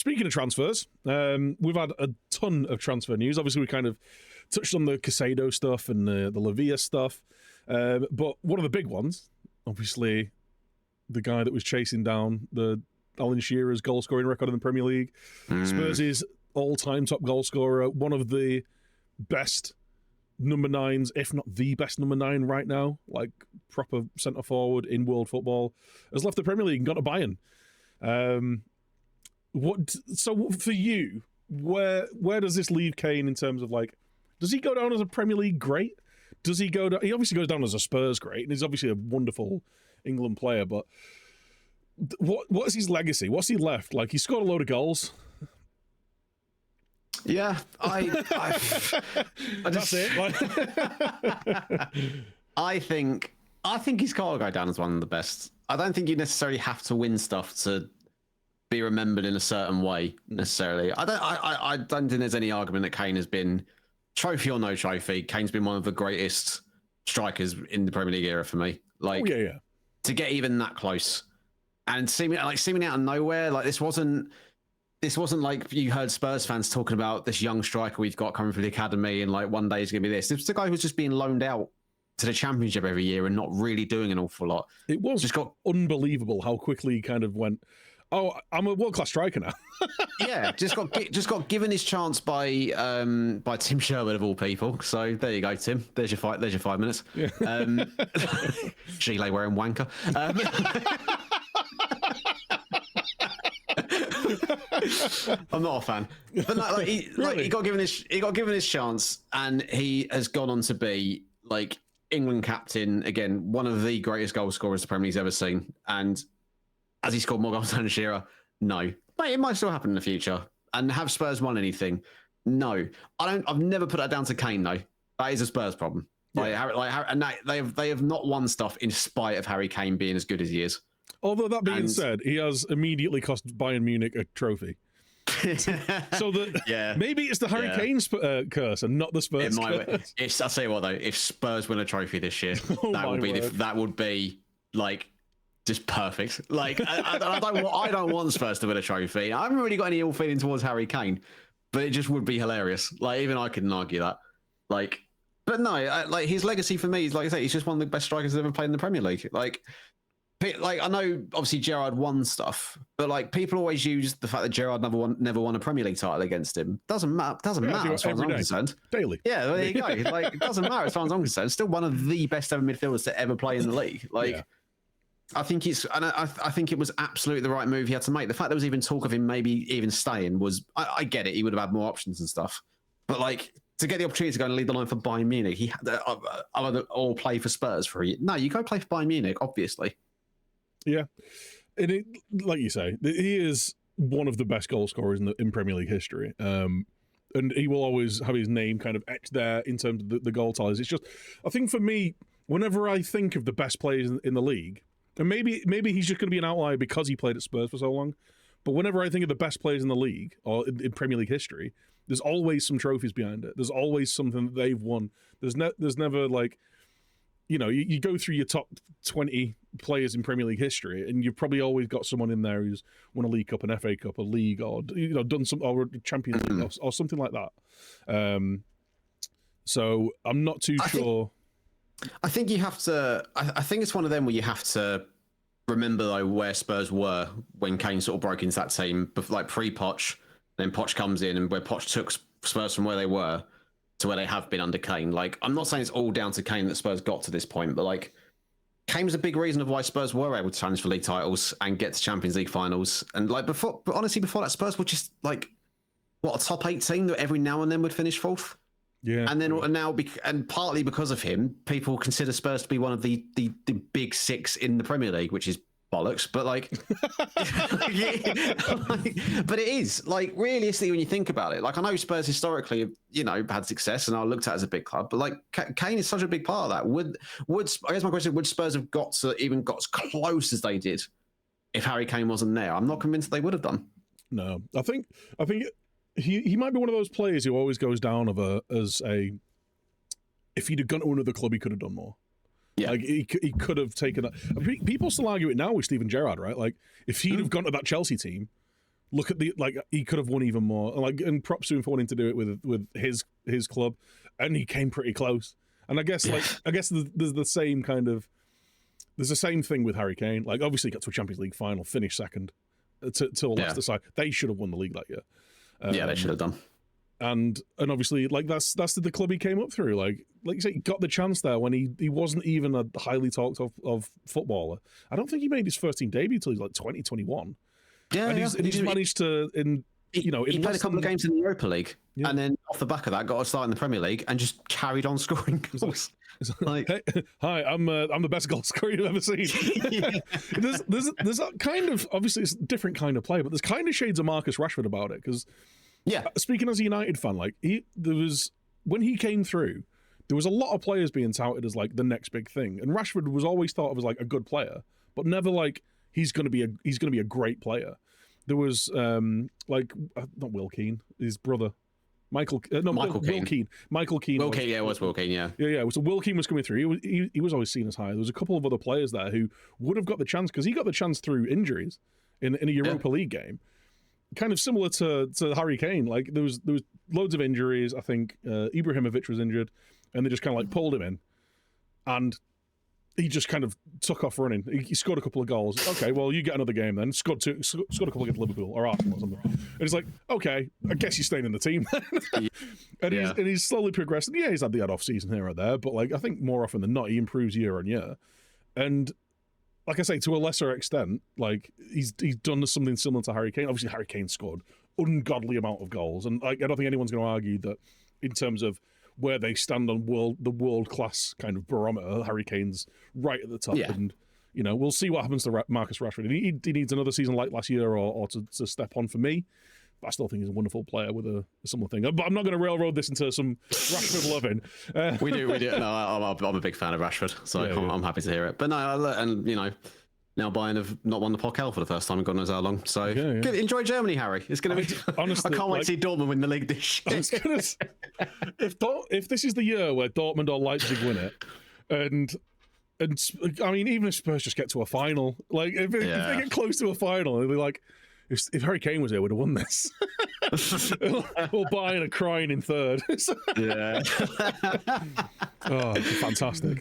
Speaking of transfers, we've had a ton of transfer news. Obviously, we kind of touched on the Casado stuff and the Lavia stuff. But one of the big ones, obviously, the guy that was chasing down the Alan Shearer's goal-scoring record in the Premier League. Spurs' all-time top goal scorer, one of the best number nines, if not the best number nine right now, like proper centre-forward in world football, has left the Premier League and gone to Bayern. So for you, where does this leave Kane in terms of, like, does he go down as a Premier League great? Does he go down? He obviously goes down as a Spurs great, and he's obviously a wonderful England player, but what's his legacy? What's he left? Like, he scored a load of goals. Yeah, I That's it. I think he's got to go down as one of the best. I don't think you necessarily have to win stuff to be remembered in a certain way necessarily. I don't think there's any argument that Kane has been, trophy or no trophy, Kane's been one of the greatest strikers in the Premier League era for me. Like, to get even that close and seemingly out of nowhere, like this wasn't like you heard Spurs fans talking about this young striker we've got coming from the academy and like one day he's going to be this. This was the guy who's just being loaned out to the Championship every year and not really doing an awful lot. It was just unbelievable how quickly he kind of went, oh, I'm a world-class striker now. Yeah, just got given his chance by Tim Sherwood of all people. So there you go, Tim. There's your 5 minutes. Yeah. Gilet wearing wanker. I'm not a fan, but he got given his chance, and he has gone on to be like England captain again, one of the greatest goal scorers the Premier League's ever seen. And has he scored more goals than Shearer? No, but it might still happen in the future. And have Spurs won anything? No, I've never put that down to Kane though. That is a Spurs problem. They have not won stuff in spite of Harry Kane being as good as he is. Although that being said, he has immediately cost Bayern Munich a trophy. So that maybe it's the Harry Kane curse and not the Spurs curse. I'll tell you what though, if Spurs win a trophy this year, that would be like just perfect. Like I don't want Spurs to win a trophy. I haven't really got any ill feeling towards Harry Kane, but it just would be hilarious. Like even I couldn't argue that. Like, but no, like his legacy for me is, like I say, he's just one of the best strikers ever played in the Premier League. Like I know obviously Gerrard won stuff, but like people always use the fact that Gerrard never won a Premier League title against him. Doesn't matter as far as I'm concerned. Daily. Yeah, there you go. Like it doesn't matter as far as I'm concerned. Still one of the best ever midfielders to ever play in the league. Like I think I think it was absolutely the right move he had to make. The fact there was even talk of him maybe even staying was, I get it. He would have had more options and stuff, but like to get the opportunity to go and lead the line for Bayern Munich, he had or play for Spurs for a year. No, you go play for Bayern Munich, obviously. Yeah, and like you say, he is one of the best goal scorers in Premier League history, and he will always have his name kind of etched there in terms of the goal tallies. It's just, I think for me, whenever I think of the best players in the league, and maybe he's just going to be an outlier because he played at Spurs for so long, but whenever I think of the best players in the league or in Premier League history, there's always some trophies behind it. There's always something that they've won. There's never like, you know, you go through your top 20 players in Premier League history, and you've probably always got someone in there who's won a League Cup, an FA Cup, a league, or done some or a Champions League or something like that. So I'm not too sure. I think you have to. I think it's one of them where you have to remember though where Spurs were when Kane sort of broke into that team, like pre-Poch. Then Poch comes in, and where Poch took Spurs from where they were to where they have been under Kane. Like, I'm not saying it's all down to Kane that Spurs got to this point, but like, Kane was a big reason of why Spurs were able to challenge for league titles and get to Champions League finals. And like before that, Spurs were just like a top 8 team that every now and then would finish 4th. Yeah, and now partly because of him, people consider Spurs to be one of the big 6 in the Premier League, which is bollocks, but but it is like realistically when you think about it. Like I know Spurs historically have, had success and are looked at as a big club, but like Kane is such a big part of that. Would I guess my question, would Spurs have got as close as they did if Harry Kane wasn't there? I'm not convinced they would have done. No, I think he might be one of those players who always goes down as a, if he'd have gone to another club he could have done more. Yeah, like he could have taken that. People still argue it now with Steven Gerrard, right? Like if he'd have gone to that Chelsea team, look at the he could have won even more. And props to him for wanting to do it with his club, and he came pretty close. And I guess there's the same kind of there's the same thing with Harry Kane. Like obviously got to a Champions League final, finished second to a Leicester side. They should have won the league that year. Yeah, they should have done. And obviously, like that's the club he came up through. Like you say, he got the chance there when he wasn't even a highly talked of footballer. I don't think he made his first team debut till he's like 2021. Yeah, and he's managed to he played a couple of games in the Europa League, Yeah. and then off the back of that, got a start in the Premier League, and just carried on scoring goals. Like, hey, hi, I'm the best goal scorer you've ever seen. there's that kind of obviously it's a different kind of play, but there's kind of shades of Marcus Rashford about it because. Yeah. Speaking as a United fan, like when he came through, there was a lot of players being touted as like the next big thing, and Rashford was always thought of as like a good player, but never like he's going to be a great player. There was not Will Keane, his brother, Michael Keane. Will Keane. Michael Keane. Will Keane, it was Will Keane, yeah. Yeah. So Will Keane was coming through. He was always seen as high. There was a couple of other players there who would have got the chance because he got the chance through injuries in a Europa League game. Kind of similar to Harry Kane. Like there was loads of injuries. I think Ibrahimovic was injured, and they just kind of like pulled him in, and he just kind of took off running. He scored a couple of goals. Okay, well you get another game then. Scored a couple against Liverpool or Arsenal or something. And he's like, okay, I guess you're staying in the team. and he's slowly progressing. Yeah, he's had the off season here or there, but like I think more often than not he improves year on year, and. Like I say, to a lesser extent, like he's done something similar to Harry Kane. Obviously, Harry Kane scored ungodly amount of goals, and like, I don't think anyone's going to argue that in terms of where they stand on the world class kind of barometer, Harry Kane's right at the top. Yeah. And we'll see what happens to Marcus Rashford. He needs another season like last year, or to step on for me. But I still think he's a wonderful player with a similar thing. But I'm not going to railroad this into some Rashford loving. We do. No, I'm a big fan of Rashford, so I'm happy to hear it. But no, and now Bayern have not won the Pokal for the first time in God knows how long. So good. Enjoy Germany, Harry. It's going to be. Honestly, I can't wait to see Dortmund win the league this year. If this is the year where Dortmund or Leipzig win it, and I mean, even if Spurs just get to a final, like if they get close to a final, they'll be like. If Harry Kane was here, we'd have won this. Or Bayern are crying in third. Yeah. Oh, fantastic.